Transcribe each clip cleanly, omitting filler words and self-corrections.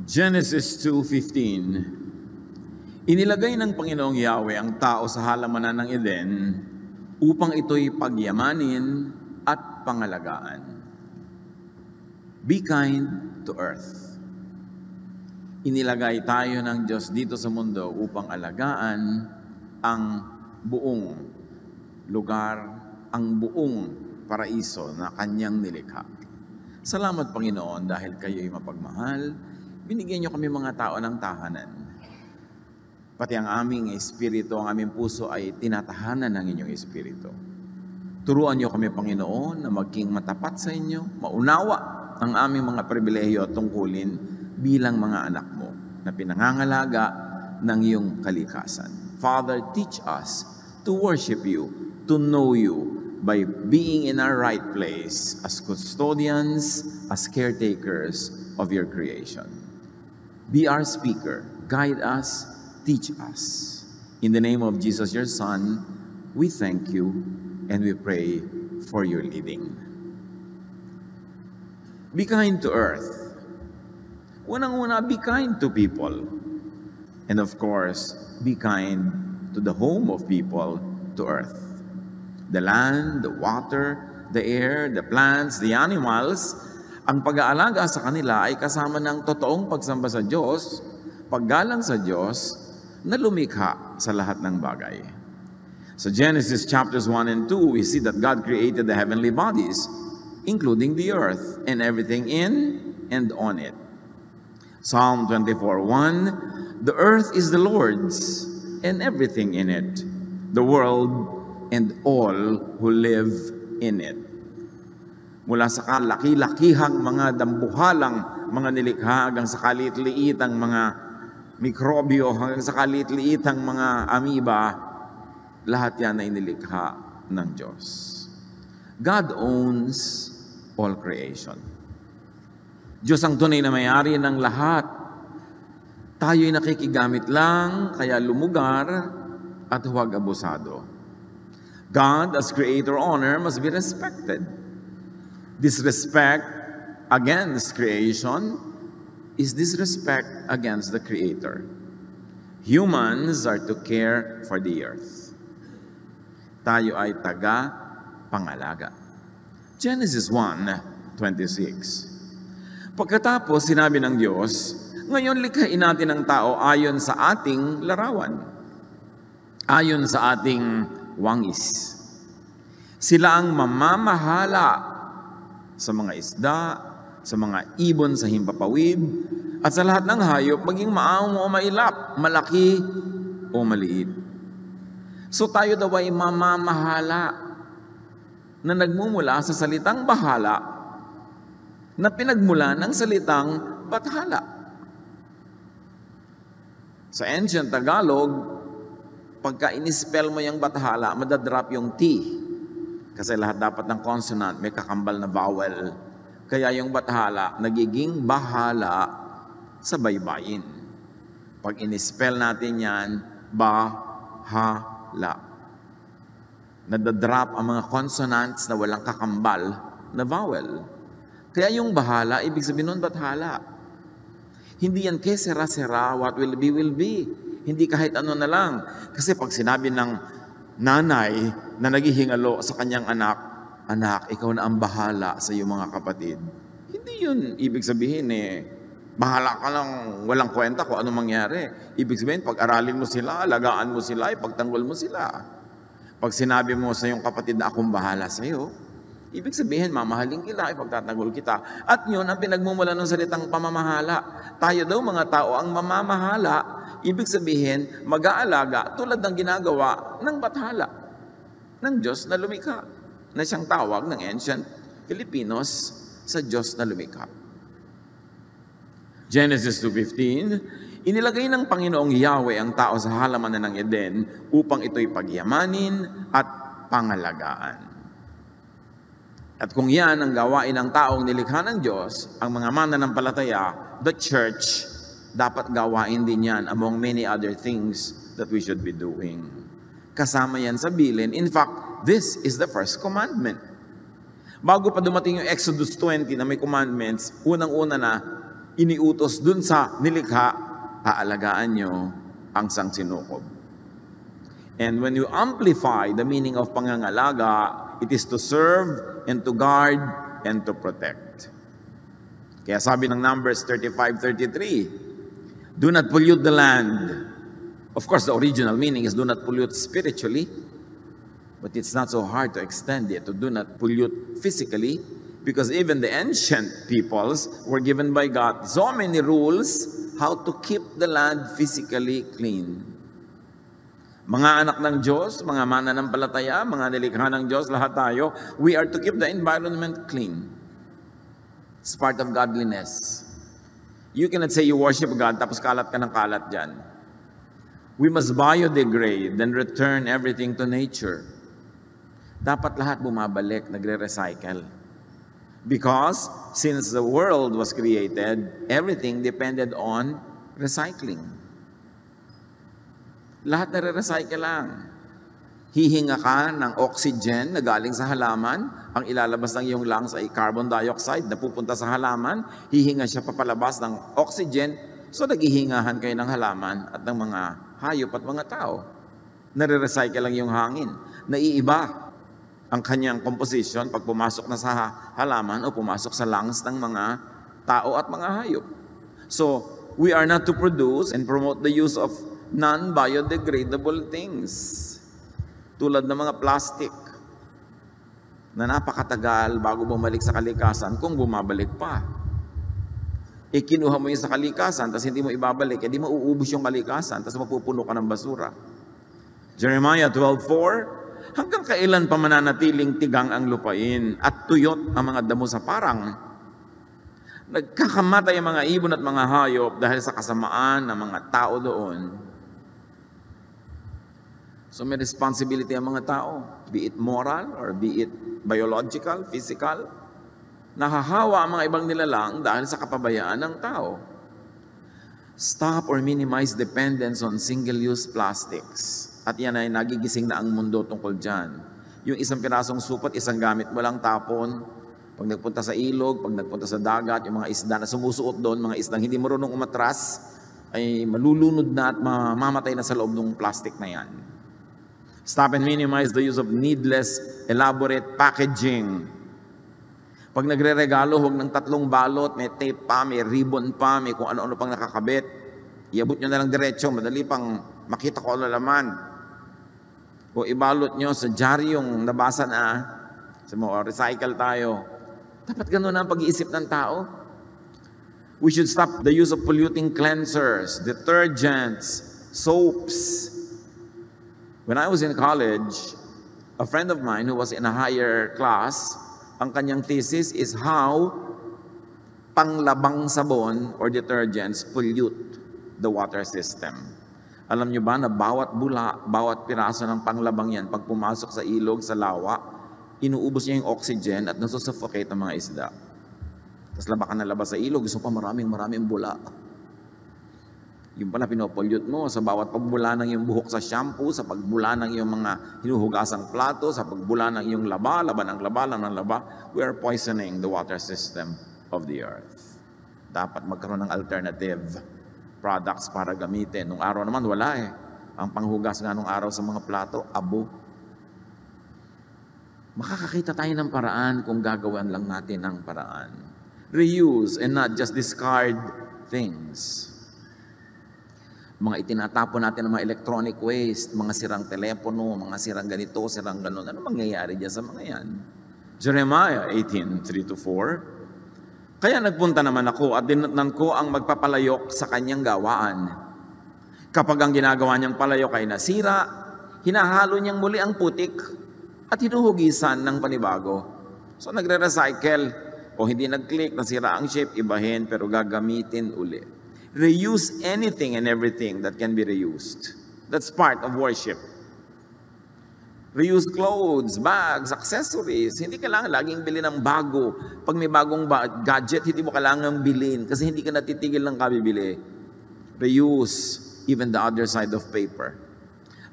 Genesis 2:15. Inilagay ng Panginoong Yahweh ang tao sa halamanan ng Eden upang ito'y pagyamanin at pangalagaan. Be kind to earth. Inilagay tayo ng Diyos dito sa mundo upang alagaan ang buong lugar, ang buong paraiso na Kanyang nilikha. Salamat, Panginoon, dahil kayo'y mapagmahal. Binigyan niyo kami mga tao ng tahanan. Pati ang aming espiritu, ang aming puso ay tinatahanan ng inyong espiritu. Turuan niyo kami, Panginoon, na maging matapat sa inyo, maunawa ang aming mga pribilehiyo at tungkulin bilang mga anak mo na pinangangalaga ng iyong kalikasan. Father, teach us to worship you, to know you by being in our right place as custodians, as caretakers of your creation. Be our speaker, guide us, teach us. In the name of Jesus, your Son, we thank you and we pray for your leading. Be kind to earth. Unang-una, be kind to people. And of course, be kind to the home of people, to earth. The land, the water, the air, the plants, the animals, ang pag-aalaga sa kanila ay kasama ng totoong pagsamba sa Diyos, paggalang sa Diyos, na lumikha sa lahat ng bagay. So Genesis chapters 1 and 2, we see that God created the heavenly bodies, including the earth and everything in and on it. Psalm 24:1, the earth is the Lord's and everything in it, the world and all who live in it. Mula sa kalaki-lakihang mga dambuhalang mga nilikha hanggang sa kaliit-liitang mga mikrobyo, hanggang sa kaliit-liitang mga amoeba, lahat yan ay nilikha ng Diyos. God owns all creation. Diyos ang tunay na may-ari ng lahat. Tayo'y nakikigamit lang, kaya lumugar at huwag abusado. God as creator owner must be respected. Disrespect against creation is disrespect against the Creator. Humans are to care for the earth. Tayo ay taga-pangalaga. Genesis 1:26. Pagkatapos sinabi ng Diyos, ngayon likhain natin ang tao ayon sa ating larawan, ayon sa ating wangis. Sila ang mamamahala sa mga isda, sa mga ibon sa himpapawid, at sa lahat ng hayop, maging maamo o mailap, malaki o maliit. So tayo daw ay mamamahala na nagmumula sa salitang bahala na pinagmula ng salitang bathala. Sa ancient Tagalog, pagka inispell mo yung bathala, madadrop yung T. Kasi lahat dapat ng consonant may kakambal na vowel. Kaya yung bathala nagiging bahala sa baybayin. Pag inispell natin yan, bahala. Nadadrop ang mga consonants na walang kakambal na vowel. Kaya yung bahala, ibig sabihin nun bathala. Hindi yan que sera, what will be, will be. Hindi kahit ano na lang. Kasi pag sinabi ng nanay na naghihingalo sa kanyang anak, anak, ikaw na ang bahala sa iyong mga kapatid. Hindi yun ibig sabihin bahala ka lang, walang kwenta kung ano mangyari. Ibig sabihin, pag-aralin mo sila, alagaan mo sila, ipagtanggol mo sila. Pag sinabi mo sa iyong kapatid na akong bahala sa iyo, ibig sabihin, mamahalin kita, ipagtatanggol kita. At yun ang pinagmumula ng salitang pamamahala. Tayo daw mga tao ang mamamahala. Ibig sabihin, mag-aalaga tulad ng ginagawa ng bathala ng Diyos na lumikha, na siyang tawag ng ancient Filipinos sa Diyos na lumikha. Genesis 2:15, inilagay ng Panginoong Yahweh ang tao sa halamanan ng Eden upang ito'y pagyamanin at pangalagaan. At kung yan ang gawain ng taong nilikha ng Diyos, ang mga mananampalataya, the church, dapat gawain din yan among many other things that we should be doing. Kasama yan sa bilin. In fact, this is the first commandment. Bago pa dumating yung Exodus 20 na may commandments, unang-una na, iniutos dun sa nilikha, aalagaan nyo ang sangsinukob. And when you amplify the meaning of pangangalaga, it is to serve and to guard and to protect. Kaya sabi ng Numbers 35:33, do not pollute the land. Of course, the original meaning is do not pollute spiritually, but it's not so hard to extend it to do not pollute physically, because even the ancient peoples were given by God so many rules how to keep the land physically clean. Mga anak ng Diyos, mga mananampalataya, mga nilikha ng Diyos, lahat tayo, we are to keep the environment clean. It's part of godliness. You cannot say you worship God tapos kalat ka ng kalat dyan. We must biodegrade and return everything to nature. Dapat lahat bumabalik, nagre-recycle. Because since the world was created, everything depended on recycling. Lahat nare-recycle lang. Hihinga ka ng oxygen na galing sa halaman, ang ilalabas ng iyong lungs ay carbon dioxide na pupunta sa halaman, hihinga siya papalabas ng oxygen, so naghihingahan kayo ng halaman at ng mga hayop at mga tao. Nare-recycle lang yung hangin. Naiiba ang kanyang composition pag pumasok na sa halaman o pumasok sa lungs ng mga tao at mga hayop. So, we are not to produce and promote the use of non-biodegradable things. Tulad ng mga plastic na napakatagal bago bumalik sa kalikasan kung bumabalik pa. Kinuha mo yun sa kalikasan, tapos hindi mo ibabalik, di mauubos yung kalikasan, tapos mapupuno ka ng basura. Jeremiah 12:4, hanggang kailan pa mananatiling tigang ang lupain at tuyot ang mga damo sa parang? Nagkakamatay ang mga ibon at mga hayop dahil sa kasamaan ng mga tao doon. So may responsibility ang mga tao, be it moral or be it biological, physical. Nahahawa ang mga ibang nilalang dahil sa kapabayaan ng tao. Stop or minimize dependence on single-use plastics. At yan ay nagigising na ang mundo tungkol dyan. Yung isang pirasong supot, isang gamit mo lang tapon. Pag nagpunta sa ilog, pag nagpunta sa dagat, yung mga isda na sumusuot doon, mga isdang hindi marunong umatras, ay malulunod na at mamamatay na sa loob ng plastic na yan. Stop and minimize the use of needless, elaborate packaging. Pag nagre-regalo, huwag ng 3 balot, may tape pa, may ribbon pa, may kung ano-ano pang nakakabit. Iabot nyo na lang diretso, madali pang makita ko ano laman. O ibalot nyo sa diaryong nabasa na, sa mga recycle tayo. Dapat ganun ang pag-iisip ng tao. We should stop the use of polluting cleansers, detergents, soaps. When I was in college, a friend of mine who was in a higher class, ang kanyang thesis is how panglabang sabon or detergents pollute the water system. Alam nyo ba na bawat bula, bawat piraso ng panglabang yan, pag pumasok sa ilog, sa lawa, inuubos niya yung oxygen at nasusuffocate ang mga isda. Tapos laba ka na labas sa ilog, gusto pa maraming bula. Yung pala pinopollute mo sa bawat pagbula ng iyong buhok sa shampoo, sa pagbula ng iyong mga hinuhugasang plato, sa pagbula ng iyong laba ng laba, we are poisoning the water system of the earth. Dapat magkaroon ng alternative products para gamitin. Nung araw naman, wala eh. Ang panghugas nga nung araw sa mga plato, abo. Makakakita tayo ng paraan kung gagawan lang natin ng paraan. Reuse and not just discard things. Mga itinatapon natin ng mga electronic waste, mga sirang telepono, mga sirang ganito, sirang ganon. Ano mangyayari dyan sa mga yan? Jeremiah 18:3-4. Kaya nagpunta naman ako at dinatnan ko ang magpapalayok sa kanyang gawaan. Kapag ang ginagawa niyang palayok ay nasira, hinahalo niyang muli ang putik at hinuhugisan ng panibago. So nagre-recycle o hindi nag-click, nasira ang shape, ibahin pero gagamitin uli. Reuse anything and everything that can be reused. That's part of worship. Reuse clothes, bags, accessories. Hindi kailangan laging bilhin ng bago. Pag may bagong gadget, hindi mo kailangan bilhin kasi hindi ka natitigil ng kabibili. Reuse even the other side of paper.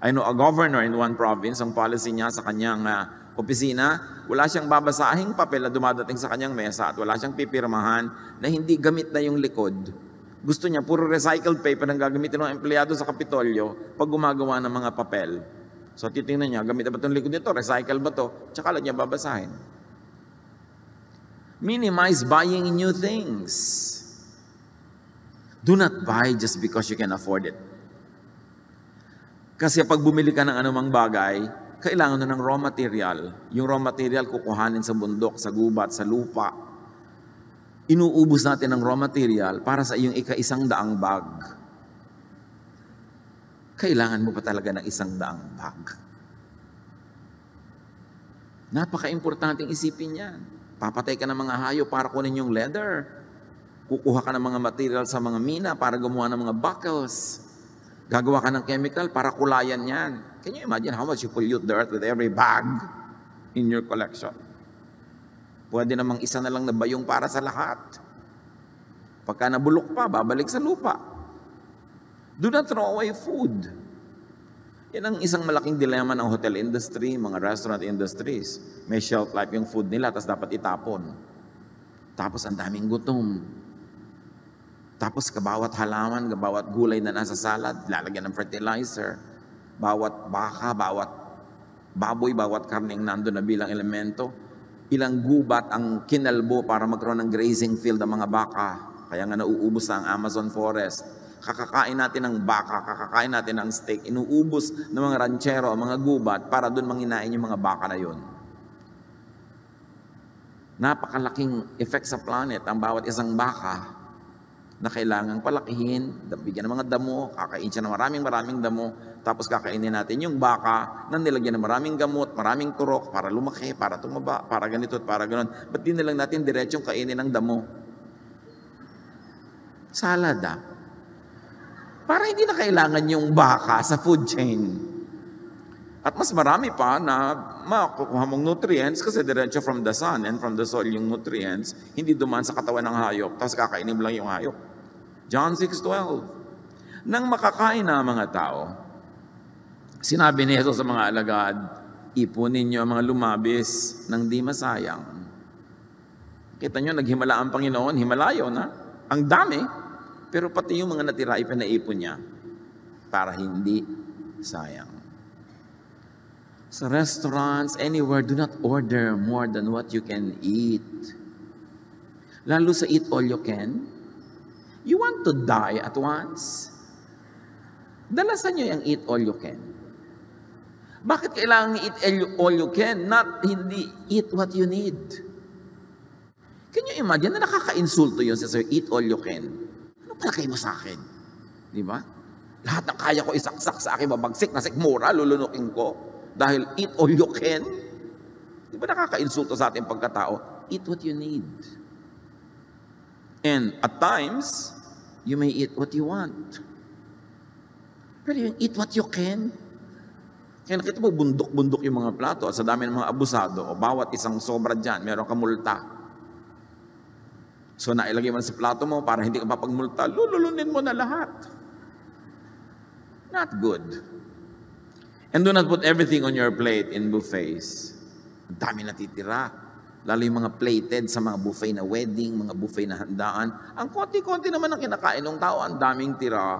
I know a governor in one province, ang policy niya sa kanyang opisina, wala siyang babasahing papel na dumadating sa kanyang mesa at wala siyang pipirmahan na hindi gamit na yung likod. Gusto niya, puro recycled paper ang gagamitin ng empleyado sa Kapitolyo pag gumagawa ng mga papel. So titingnan niya, gamit na ba itong likod nito? Recycle ba ito? Tsaka lang niya babasahin. Minimize buying new things. Do not buy just because you can afford it. Kasi pag bumili ka ng anumang bagay, kailangan na ng raw material. Yung raw material kukuhanin sa bundok, sa gubat, sa lupa. Inuubos natin ng raw material para sa iyong ika-100 bag. Kailangan mo pa talaga ng 100 bag. Napaka-importanting isipin yan. Papatay ka ng mga hayop para kunin yung leather. Kukuha ka ng mga material sa mga mina para gumawa ng mga buckles. Gagawa ka ng chemical para kulayan yan. Can you imagine how much you pollute the earth with every bag in your collection? Pwede namang isa na lang na bayong para sa lahat. Pagka nabulok pa, babalik sa lupa. Do not throw away food. Yan ang isang malaking dilema ng hotel industry, mga restaurant industries. May shelf life yung food nila, tapos dapat itapon. Tapos ang daming gutom. Tapos kabawat halaman, kabawat gulay na nasa salad, lalagyan ng fertilizer. Bawat baka, bawat baboy, bawat karneng nando na bilang elemento. Ilang gubat ang kinalbo para magkaroon ng grazing field ng mga baka. Kaya nga nauubos na ang Amazon forest. Kakakain natin ng baka, kakakain natin ng steak. Inuubos ng mga ranchero, mga gubat para doon manginain yung mga baka na yun. Napakalaking effect sa planet ang bawat isang baka na kailangang palakihin, bigyan ng mga damo, kakain siya ng maraming damo, tapos kakainin natin yung baka na nilagyan ng maraming gamot, maraming turok para lumaki, para tumaba, para ganito at para ganon. Ba't di na lang natin diretsong kainin ng damo? Salad Para hindi na kailangan yung baka sa food chain. At mas marami pa na makukuha mong nutrients kasi diretso from the sun and from the soil yung nutrients, hindi dumaan sa katawan ng hayop, tapos kakainin mo lang yung hayop. John 6:12. Nang makakain na mga tao, sinabi ni Jesus sa mga alagad, ipunin niyo ang mga lumabis ng di masayang. Kita niyo, naghimala ang Panginoon, himalayo na. Ang dami, pero pati yung mga natira ipinaipon niya para hindi sayang. Sa restaurants, anywhere, do not order more than what you can eat. Lalo sa eat all you can. You want to die at once? Dalasan nyo yung eat all you can. Bakit kailangan eat all you can, not hindi eat what you need? Can you imagine na nakaka-insulto yun sa sir, eat all you can? Ano palagay mo sa akin? Di ba? Lahat ng kaya ko isaksak sa akin, babagsik na sikmura, lulunukin ko. Dahil eat all you can. Di ba nakaka-insulto sa ating pagkatao? Eat what you need. And at times, you may eat what you want. Pero yung eat what you can, kaya nakita mo bundok-bundok yung mga plato at sa dami ng mga abusado, o bawat isang sobra dyan, meron ka multa. So nailagay mo sa plato mo para hindi ka mapagmulta, lululunin mo na lahat. Not good. And do not put everything on your plate in buffets. Ang dami natitira. Lalo yung mga plated sa mga buffet na wedding, mga buffet na handaan. Ang konti-konti naman ang kinakain ng tao, ang daming tira.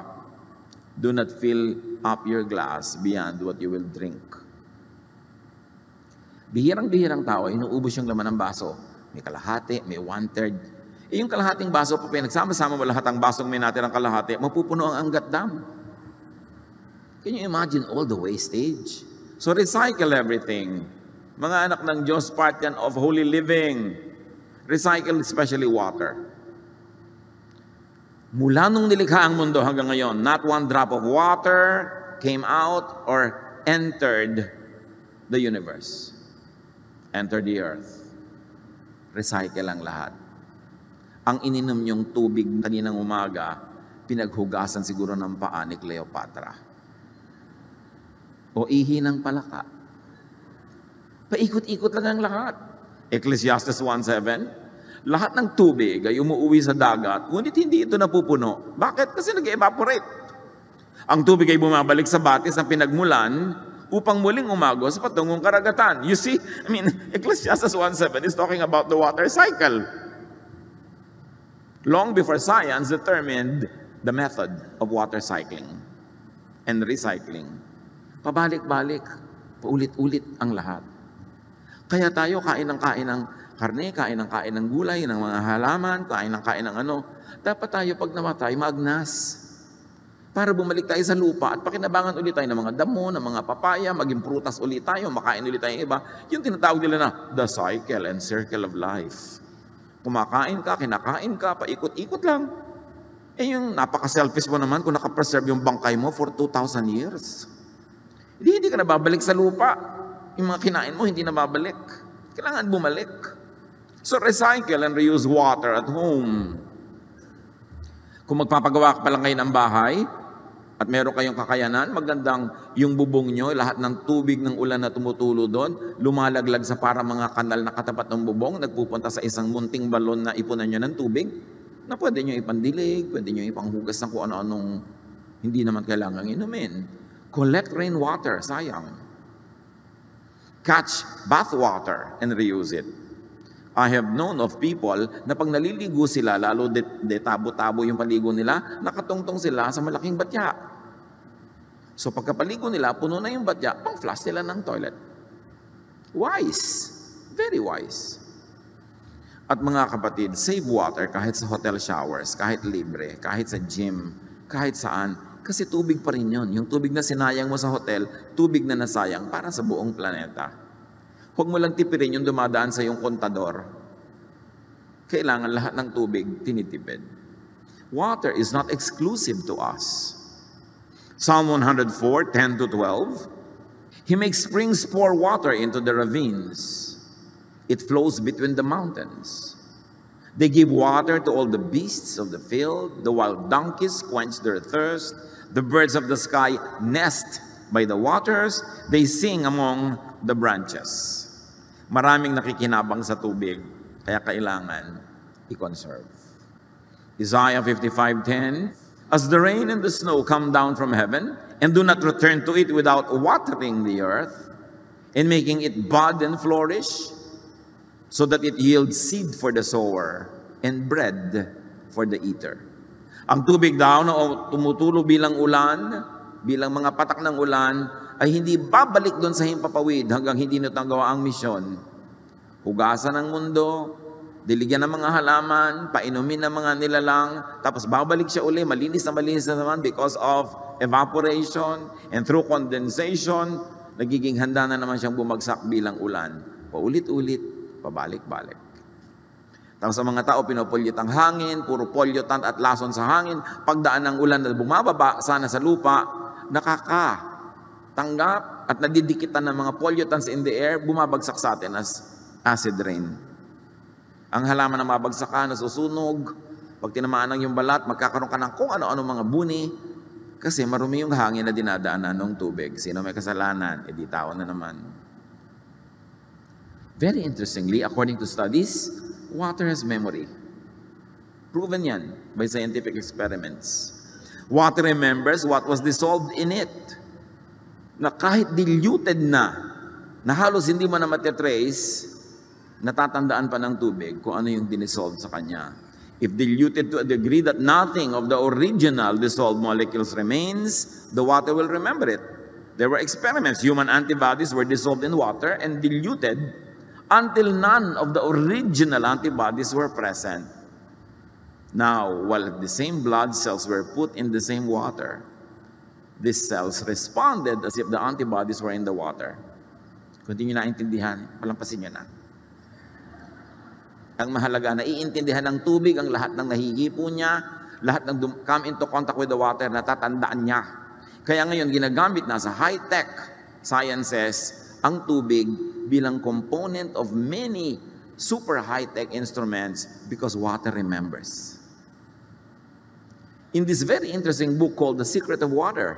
Do not fill up your glass beyond what you will drink. Bihirang-bihirang tao, inuubos yung laman ng baso. May kalahati, may 1/3. Yung kalahating baso, pa pinagsama-sama mo lahat ang basong may natin ang kalahati, mapupuno ang Angat Dam. Can you imagine all the wastage? So recycle everything. Mga anak ng Diyos, part yan of holy living. Recycle especially water. Mula nung nilikha ang mundo hanggang ngayon, not one drop of water came out or entered the universe. Entered the earth. Recycle ang lahat. Ang ininom niyong tubig kaninang umaga, pinaghugasan siguro ng paa ni Cleopatra. O ihi ng palaka. Paikot-ikot lang ang lahat. Ecclesiastes 1:7, lahat ng tubig ay umuuwi sa dagat, ngunit hindi ito napupuno. Bakit? Kasi nag-evaporate. Ang tubig ay bumabalik sa batis na pinagmulan upang muling umagos sa patungong karagatan. You see, I mean, Ecclesiastes 1:7 is talking about the water cycle. Long before science determined the method of water cycling and recycling. Pabalik-balik, paulit-ulit ang lahat. Kaya tayo kain ng karne, kain ng gulay, ng mga halaman, kain ng ano. Dapat tayo pag namatay, maagnas. Para bumalik tayo sa lupa at pakinabangan ulit tayo ng mga damo, ng mga papaya, maging prutas ulit tayo, makain ulit tayo iba. Yung tinatawag nila na the cycle and circle of life. Kumakain ka, kinakain ka, paikot-ikot lang. Eh yung napaka-selfish mo naman kung nakapreserve yung bangkay mo for 2,000 years. Hindi ka na babalik sa lupa. Yung mga kinain mo, hindi na babalik. Kailangan bumalik. So recycle and reuse water at home. Kung magpapagawa ka pa lang kayo ng bahay, at meron kayong kakayanan, magandang yung bubong nyo, lahat ng tubig ng ulan na tumutulo doon, lumalaglag sa para mga kanal na katapat ng bubong, nagpupunta sa isang munting balon na ipunan nyo ng tubig, na pwede nyo ipandilig, pwede nyo ipanghugas ng kung ano-anong hindi naman kailangang inumin. Collect rainwater, sayang. Catch bathwater and reuse it. I have known of people na pag naliligo sila, lalo tabo-tabo yung paligo nila, nakatungtong sila sa malaking batya. So pagkapaligo nila, puno na yung batya, pang-flush nila ng toilet. Wise. Very wise. At mga kapatid, save water kahit sa hotel showers, kahit libre, kahit sa gym, kahit saan. Kasi tubig pa rin yun. Yung tubig na sinayang mo sa hotel, tubig na nasayang para sa buong planeta. Huwag mo lang tipirin yung dumadaan sa iyong kontador. Kailangan lahat ng tubig tinitipid. Water is not exclusive to us. Psalm 104:10-12. He makes springs pour water into the ravines. It flows between the mountains. They give water to all the beasts of the field. The wild donkeys quench their thirst. The birds of the sky nest by the waters. They sing among the branches. Maraming nakikinabang sa tubig, kaya kailangan i-conserve. Isaiah 55:10. As the rain and the snow come down from heaven and do not return to it without watering the earth and making it bud and flourish, so that it yields seed for the sower and bread for the eater. Ang tubig daw na tumutulo bilang ulan, bilang mga patak ng ulan, ay hindi babalik doon sa himpapawid hanggang hindi natagawa ang misyon. Hugasan ng mundo, diligyan ng mga halaman, painumin ng mga nilalang, tapos babalik siya uli, malinis na naman because of evaporation and through condensation, nagiging handa na naman siyang bumagsak bilang ulan. Paulit-ulit, pabalik-balik. Tapos sa mga tao, pinopolyut ang hangin, puro pollutant at lason sa hangin, pagdaan ng ulan na bumababa sana sa lupa, nakakatanggap at nadidikitan ng mga pollutants in the air, bumabagsak sa atin as acid rain. Ang halaman na mabagsak ka, nasusunog. Pag tinamaan ng yung balat, magkakaroon ka ng kung ano-ano mga buni. Kasi marumi yung hangin na dinadaanan ng tubig. Sino may kasalanan? E di tao na naman. Very interestingly, according to studies, water has memory. Proven yan by scientific experiments. Water remembers what was dissolved in it. Na kahit diluted na halos hindi mo na matitrace, natatandaan pa ng tubig kung ano yung dinisolve sa kanya. If diluted to a degree that nothing of the original dissolved molecules remains, the water will remember it. There were experiments. Human antibodies were dissolved in water and diluted until none of the original antibodies were present. Now, while the same blood cells were put in the same water, these cells responded as if the antibodies were in the water. Kung hindi nyo naintindihan, palampasin nyo na. Ang mahalaga, naiintindihan ng tubig ang lahat ng nahihipo niya, lahat ng come into contact with the water, natatandaan niya. Kaya ngayon, ginagamit na sa high-tech sciences ang tubig bilang component of many super high-tech instruments because water remembers. In this very interesting book called The Secret of Water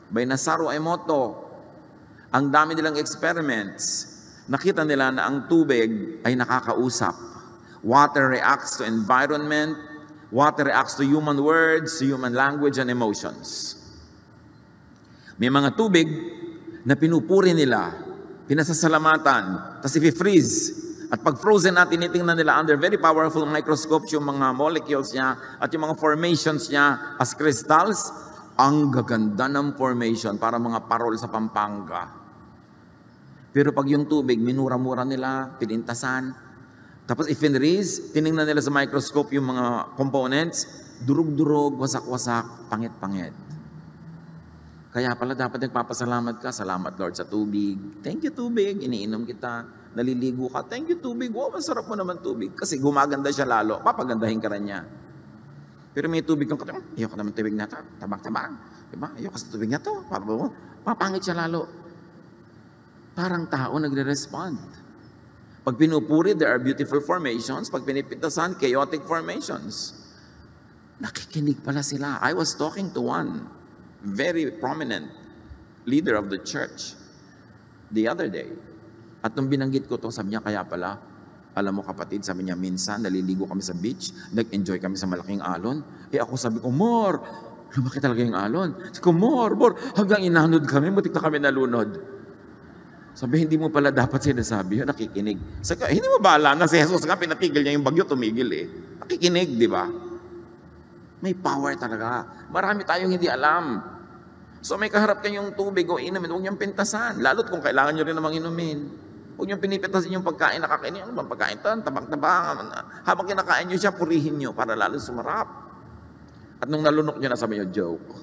by Masaru Emoto, ang dami nilang experiments, nakita nila na ang tubig ay nakakausap. Water reacts to environment. Water reacts to human words, to human language and emotions. May mga tubig na pinupuri nila, pinasasalamatan, tapos i-freeze. At pag frozen natin, tinitingnan nila under very powerful microscopes yung mga molecules niya at yung mga formations niya as crystals, ang gaganda ng formation para mga parol sa Pampanga. Pero pag yung tubig, minura-mura nila, pinintasan, tapos i-freeze, tiningnan nila sa microscope yung mga components, durug-durug, wasak-wasak, pangit-pangit. Kaya pala dapat nagpapasalamat ka. Salamat Lord sa tubig. Thank you tubig. Iniinom kita. Naliligo ka. Thank you tubig. Wow, masarap mo naman tubig. Kasi gumaganda siya lalo. Papagandahin ka rin niya. Pero may tubig kang katawan. Ayoko naman tubig na ito. Tabang-tabang. Diba? Ayoko sa tubig na ito. Papangit siya lalo. Parang tao nagre-respond. Pag pinupuri, there are beautiful formations. Pag pinipitasan, chaotic formations. Nakikinig pala sila. I was talking to one very prominent leader of the church the other day. At nung binanggit ko to, sabi niya, kaya pala, alam mo kapatid, sabi niya, minsan naliligo kami sa beach, nag-enjoy kami sa malaking alon. Ako sabi ko, more, lumaki talaga yung alon. Sabi ko, more, hanggang inanod kami, butik na kami nalunod. Sabi, hindi mo pala dapat sinasabi yun, nakikinig. Sabi ko, hindi mo ba alam na si Jesus nga, pinatigil niya yung bagyo, tumigil Nakikinig, di ba? May power talaga. Marami tayong hindi alam. So may kaharap kayong tubig o inumin, huwag niyong pintasan. Lalo't kung kailangan niyo rin namang inumin. Huwag niyong pinipitasin yung pagkain na kakainin. Ano bang pagkain ito? Tabang-tabang. Habang kinakain niyo siya, purihin niyo para lalo sumarap. At nung nalunok niyo na, sabi niyo, joke.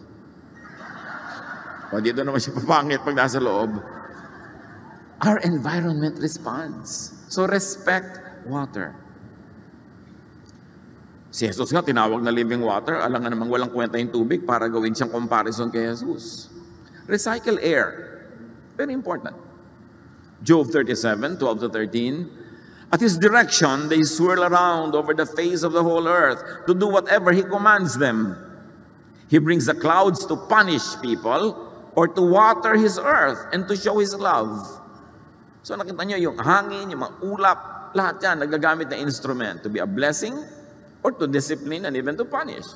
O dito naman siya papangit pag nasa loob. Our environment responds. So respect water. Si Jesus nga, tinawag na living water. Alam nga namang walang kwenta yung tubig para gawin siyang comparison kay Jesus. Recycle air. Very important. Job 37:12-13. At His direction, they swirl around over the face of the whole earth to do whatever He commands them. He brings the clouds to punish people or to water His earth and to show His love. So nakita niyo yung hangin, yung mga ulap, lahat yan nagagamit na instrument to be a blessing or to discipline and even to punish.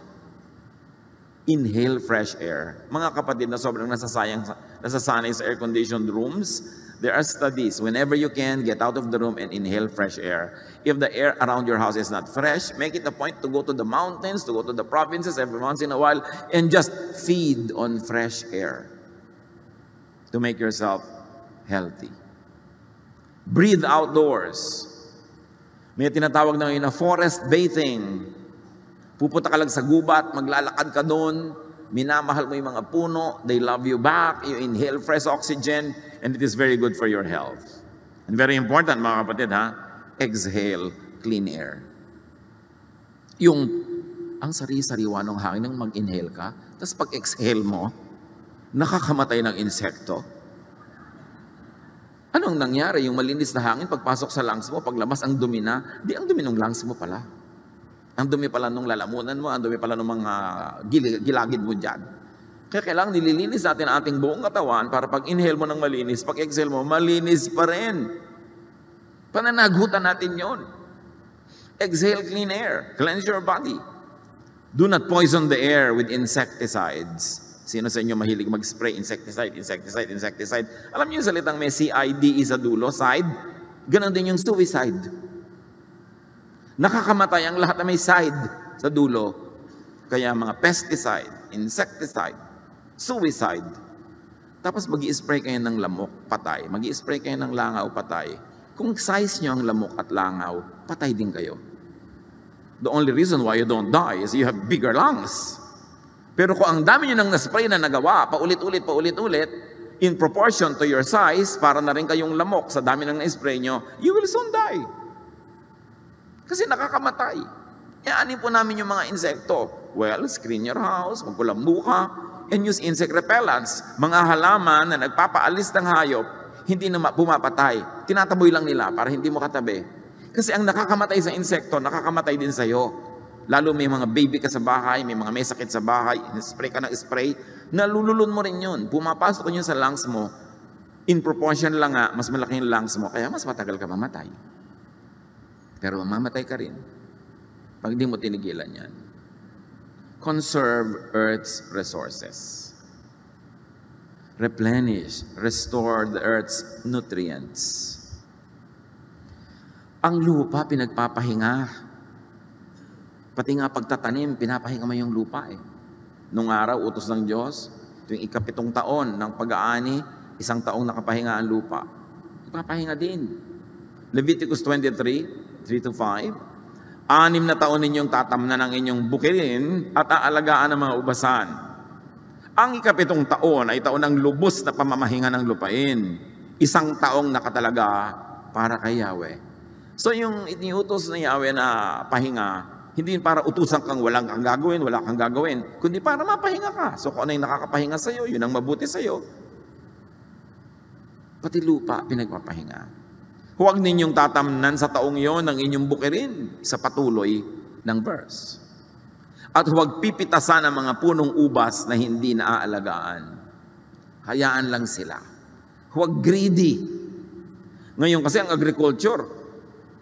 Inhale fresh air. Mga kapatid na sobrang nasasanay sa air-conditioned rooms, there are studies. Whenever you can, get out of the room and inhale fresh air. If the air around your house is not fresh, make it a point to go to the mountains, to go to the provinces every once in a while, and just feed on fresh air to make yourself healthy. Breathe outdoors. May tinatawag na yun na forest bathing. Pupunta ka lang sa gubat, maglalakad ka doon, minamahal mo yung mga puno, they love you back, you inhale fresh oxygen, and it is very good for your health. And very important mga kapatid exhale clean air. Yung, ang sari-sariwa ng hangin nang mag-inhale ka, tapos pag-exhale mo, nakakamatay ng insekto. Anong nangyari? Yung malinis na hangin, pagpasok sa lungs mo, paglabas ang dumi na, di ang dumi ng lungs mo pala. Ang dumi pala nung lalamunan mo, ang dumi pala ng mga gilagid mo dyan. Kaya kailangan nililinis natin ang ating buong katawan para pag inhale mo ng malinis, pag exhale mo, malinis pa rin. Pananagutan natin yon. Exhale clean air. Cleanse your body. Do not poison the air with insecticides. Sino sa inyo mahilig mag-spray insecticide? Alam niyo yung salitang may CIDE sa dulo, side? Ganon din yung suicide. Nakakamatay ang lahat na may side sa dulo. Kaya mga pesticide, insecticide, suicide. Tapos mag-i-spray kayo ng lamok, patay. Mag-i-spray kayo ng langaw, patay. Kung size nyo ang lamok at langaw, patay din kayo. The only reason why you don't die is you have bigger lungs. Pero kung ang dami nyo nang na-spray na nagawa, paulit-ulit, in proportion to your size, para na rin kayong lamok sa dami nang na-spray nyo, you will soon die. Kasi nakakamatay. Iaanin po namin yung mga insekto. Well, screen your house, magkulambu ka, and use insect repellents. Mga halaman na nagpapaalis ng hayop, hindi na pumapatay. Tinataboy lang nila para hindi mo katabi. Kasi ang nakakamatay sa insekto, nakakamatay din sa'yo. Lalo may mga baby ka sa bahay, may mga may sakit sa bahay, spray ka ng spray, nalululun mo rin yun. Pumapasok yun sa lungs mo. In proportion lang nga, mas malaki yung lungs mo, kaya mas matagal ka mamatay. Pero mamamatay ka rin pag di mo tinigilan yan. Conserve Earth's resources. replenish, restore the earth's nutrients. Ang lupa, pinagpapahinga. Pati nga pagtatanim, pinapahinga mo yung lupa eh. Nung araw, utos ng Diyos, tuwing 7 taon ng pag-aani, 1 taong nakapahinga ang lupa. Ipapahinga din. Leviticus 23, 3-5, 6 na taon ninyong tatamnan ang inyong bukirin at aalagaan ang mga ubasan. Ang 7 taon ay taon ng lubos na pamamahinga ng lupain. 1 taong nakatalaga para kay Yahweh. So yung iniutos na Yahweh na pahinga, hindi para utusan kang wala kang gagawin, kundi para mapahinga ka. So kung ano yung nakakapahinga sa'yo, yun ang mabuti sa'yo. Pati lupa, pinagpapahinga. Huwag ninyong tatamnan sa taong yon ang inyong bukirin sa patuloy ng verse. At huwag pipitasan ang mga punong ubas na hindi naaalagaan. Hayaan lang sila. Huwag greedy. Ngayon kasi ang agriculture,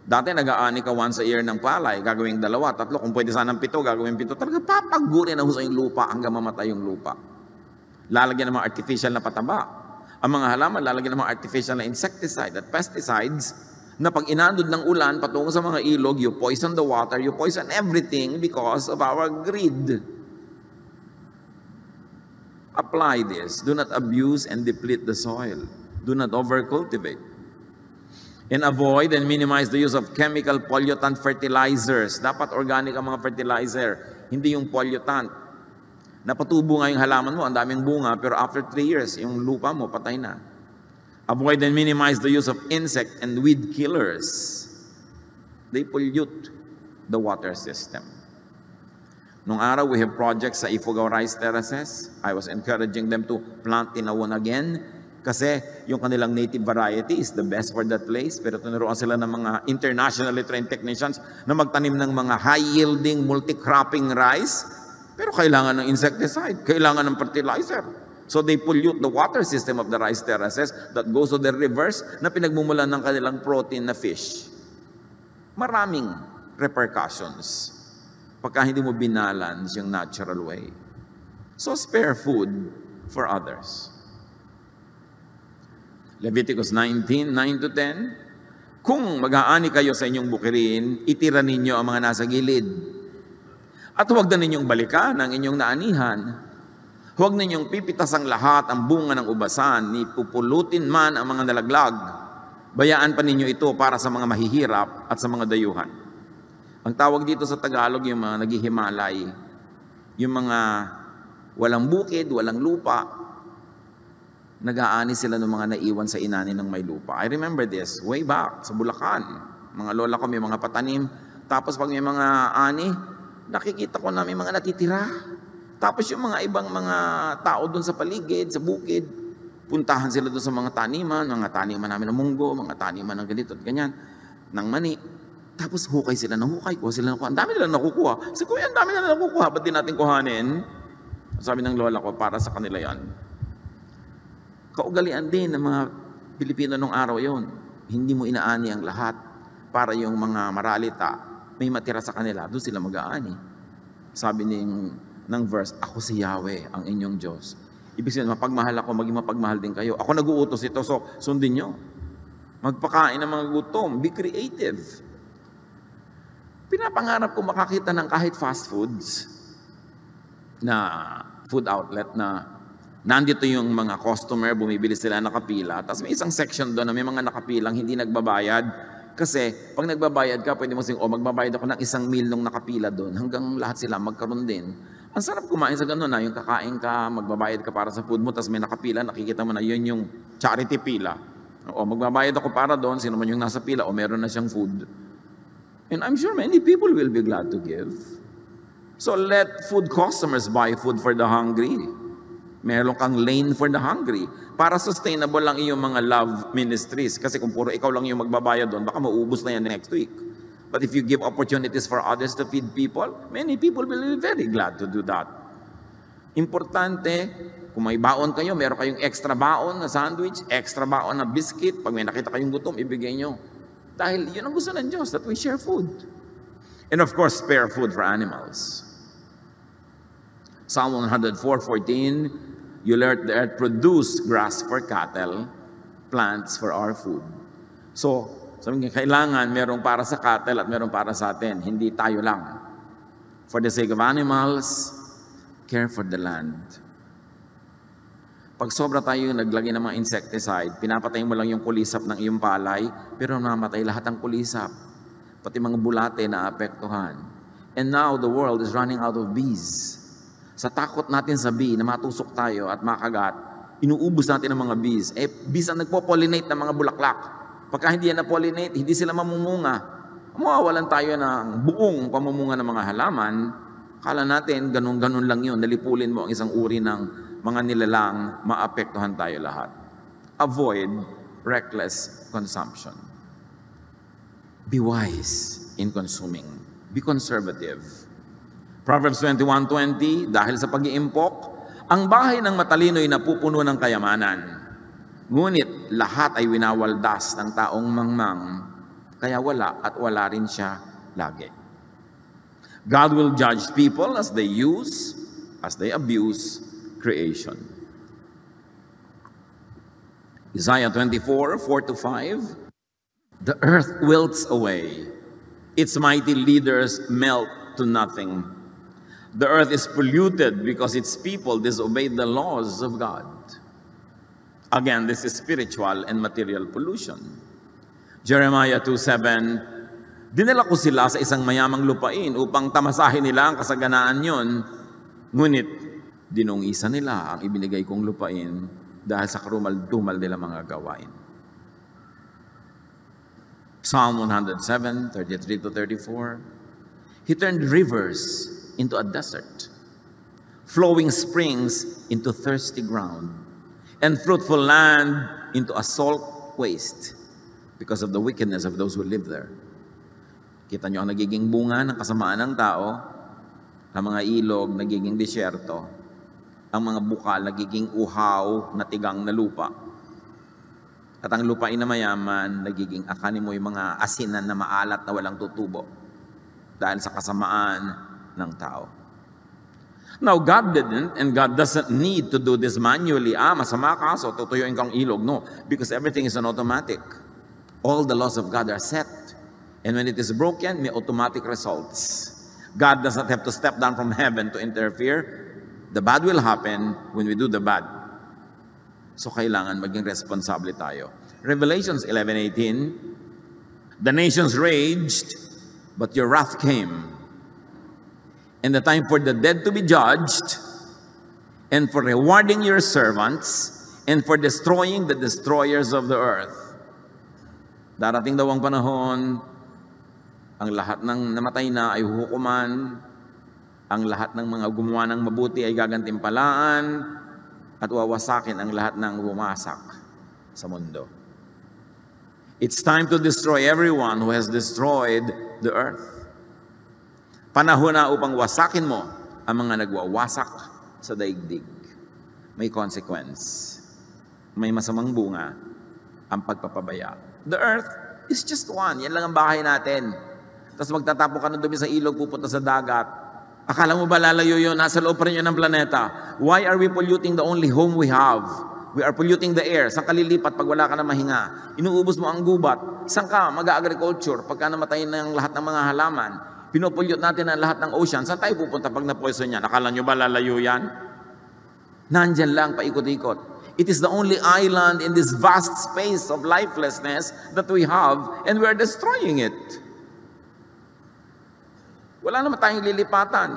dati nag-aani ka once a year ng palay, gagawing 2, 3, kung pwede sanang 7, gagawing 7. Talaga papagurin na sa yung lupa hanggang mamatay yung lupa. Lalagyan ng mga artificial na pataba. Ang mga halaman, lalagyan ng mga artificial na insecticide at pesticides na pag inandod ng ulan patungo sa mga ilog, you poison the water, you poison everything because of our greed. Apply this. Do not abuse and deplete the soil. Do not overcultivate. And avoid and minimize the use of chemical pollutant fertilizers. Dapat organic ang mga fertilizer, hindi yung pollutant. Napatubo nga yung halaman mo, ang daming bunga, pero after 3 years, yung lupa mo, patay na. Avoid and minimize the use of insect and weed killers. They pollute the water system. Nung araw, we have projects sa Ifugao Rice Terraces. I was encouraging them to plant tinawon again. Kasi yung kanilang native variety is the best for that place. Pero tinuruan sila ng mga internationally trained technicians na magtanim ng mga high-yielding, multi-cropping rice. Pero kailangan ng insecticide, kailangan ng fertilizer. So they pollute the water system of the rice terraces that goes to the rivers na pinagmumulan ng kanilang protein na fish. Maraming repercussions pagka hindi mo binalance yung natural way. So spare food for others. Leviticus 19, 9-10, kung mag-aani kayo sa inyong bukirin, itira ninyo ang mga nasa gilid. At huwag na ninyong balikan ang inyong naanihan. Huwag ninyong pipitas ang lahat ang bunga ng ubasan, ni pupulutin man ang mga nalaglag. Bayaan pa ninyo ito para sa mga mahihirap at sa mga dayuhan. Ang tawag dito sa Tagalog, yung mga naghihimalay, yung mga walang bukid, walang lupa, nag-aani sila ng mga naiwan sa inani ng may lupa. I remember this way back sa Bulacan. Mga lola ko may mga patanim. Tapos pag may mga ani, nakikita ko na may mga natitira. Tapos yung mga ibang mga tao doon sa paligid, sa bukid, puntahan sila doon sa mga taniman namin ng munggo, mga taniman ng ganito at ganyan, ng mani. Tapos hukay sila ng hukay, kuha sila ng kuha. Ang dami nila nakukuha. Sabi ko, ang dami nila nakukuha. Ba't di natin kuhanin? Sabi ng lola ko, para sa kanila yan. Kaugalian din ng mga Pilipino nung araw yon. Hindi mo inaani ang lahat para yung mga maralita may matira sa kanila, doon sila mag-aani. Sabi ng verse, ako si Yahweh, ang inyong Diyos. Ibig sabihin, mapagmahal ako, maging mapagmahal din kayo. Ako nag-uutos ito, so sundin nyo. Magpakain ng mga gutom, be creative. Pinapangarap ko makakita ng kahit fast foods na food outlet na nandito yung mga customer, bumibili sila nakapila. Tapos may isang section doon na may mga nakapilang hindi nagbabayad. Kasi pag nagbabayad ka, pwede mo sing, magbabayad ako ng 1 meal nung nakapila doon hanggang lahat sila magkaroon din. Ang sarap kumain sa gano'n na yung kakain ka, magbabayad ka para sa food mo, tapos may nakapila, nakikita mo na yun yung charity pila. O magbabayad ako para doon, sino man yung nasa pila, o meron na siyang food. And I'm sure many people will be glad to give. So let food customers buy food for the hungry. Meron kang lane for the hungry. Para sustainable lang iyong mga love ministries. Kasi kung puro ikaw lang yung magbabayad doon, baka maubos na yan next week. But if you give opportunities for others to feed people, many people will be very glad to do that. Importante, kung may baon kayo, meron kayong extra baon na sandwich, extra baon na biscuit. Pag may nakita kayong gutom, ibigay nyo. Dahil yun ang gusto ng Diyos, that we share food. And of course, spare food for animals. Psalm 104:14, You let the earth produce grass for cattle, plants for our food. So, sabi nga, kailangan merong para sa cattle at merong para sa atin. Hindi tayo lang. For the sake of animals, care for the land. Pag sobra tayo naglagay ng mga insecticide, pinapatay mo lang yung kulisap ng iyong palay, pero namatay lahat ng kulisap. Pati mga bulate na apektuhan. And now, the world is running out of bees. Sa takot natin sa bee na matusok tayo at makagat, inuubos natin ang mga bees. Bees ang nagpo-pollinate ng mga bulaklak. Pagka hindi yan na-pollinate, hindi sila mamumunga. Mawawalan tayo ng buong pamumunga ng mga halaman. Kala natin, ganun-ganun lang yun. Nalipulin mo ang isang uri ng mga nilalang, maapektuhan tayo lahat. Avoid reckless consumption. Be wise in consuming. Be conservative. Proverbs 21:20, dahil sa pag-iimpok, ang bahay ng matalino ay napupuno ng kayamanan. Ngunit lahat ay winawaldas ng taong mangmang, kaya wala at wala rin siya lagi. God will judge people as they abuse creation. Isaiah 24:4-5, the earth wilts away, its mighty leaders melt to nothing. The earth is polluted because its people disobeyed the laws of God. Again, this is spiritual and material pollution. Jeremiah 2:7, dinala ko sila sa isang mayamang lupain upang tamasahin nila ang kasaganaan yon, ngunit dinungisa nila ang ibinigay kong lupain dahil sa karumal-dumal nila mga gawain. Psalm 107:33-34, He turned rivers into a desert, flowing springs into thirsty ground, and fruitful land into a salt waste because of the wickedness of those who live there. Kita nyo ang nagiging bunga ng kasamaan ng tao, ang mga ilog nagiging disyerto, ang mga bukal nagiging uhaw na tigang na lupa, at ang lupain na mayaman nagiging akanin mo yung mga asinan na maalat na walang tutubo dahil sa kasamaan ng tao. Now, God didn't, and God doesn't need to do this manually. Masama ka, so tutuyuin kang ilog. No, because everything is on automatic. All the laws of God are set. And when it is broken, may automatic results. God does not have to step down from heaven to interfere. The bad will happen when we do the bad. So kailangan maging responsable tayo. Revelations 11:18, the nations raged, but your wrath came. And the time for the dead to be judged, and for rewarding your servants, and for destroying the destroyers of the earth. Darating daw ang panahon, ang lahat ng namatay na ay hukuman, ang lahat ng mga gumawa ng mabuti ay gagantimpalaan, at wawasakin ang lahat ng bumasak sa mundo. It's time to destroy everyone who has destroyed the earth. Panahon na upang wasakin mo ang mga nagwawasak sa daigdig. May consequence. May masamang bunga ang pagpapabaya. The earth is just one. Yan lang ang bahay natin. Tapos magtatapon ka ng dumi sa ilog, pupunta sa dagat. Akala mo ba lalayo yun? Nasa loob pa rin yun ng planeta. Why are we polluting the only home we have? We are polluting the air. Saan ka lilipat pag wala ka na mahinga? Inuubos mo ang gubat. Saan ka mag-agriculture pagka namatay na ang lahat ng mga halaman? Pinopollute natin ang lahat ng ocean. Saan tayo pupunta pag na-poison yan? Akala nyo ba lalayo yan? Nandyan lang, paikot-ikot. It is the only island in this vast space of lifelessness that we have, and we are destroying it. Wala naman tayong lilipatan.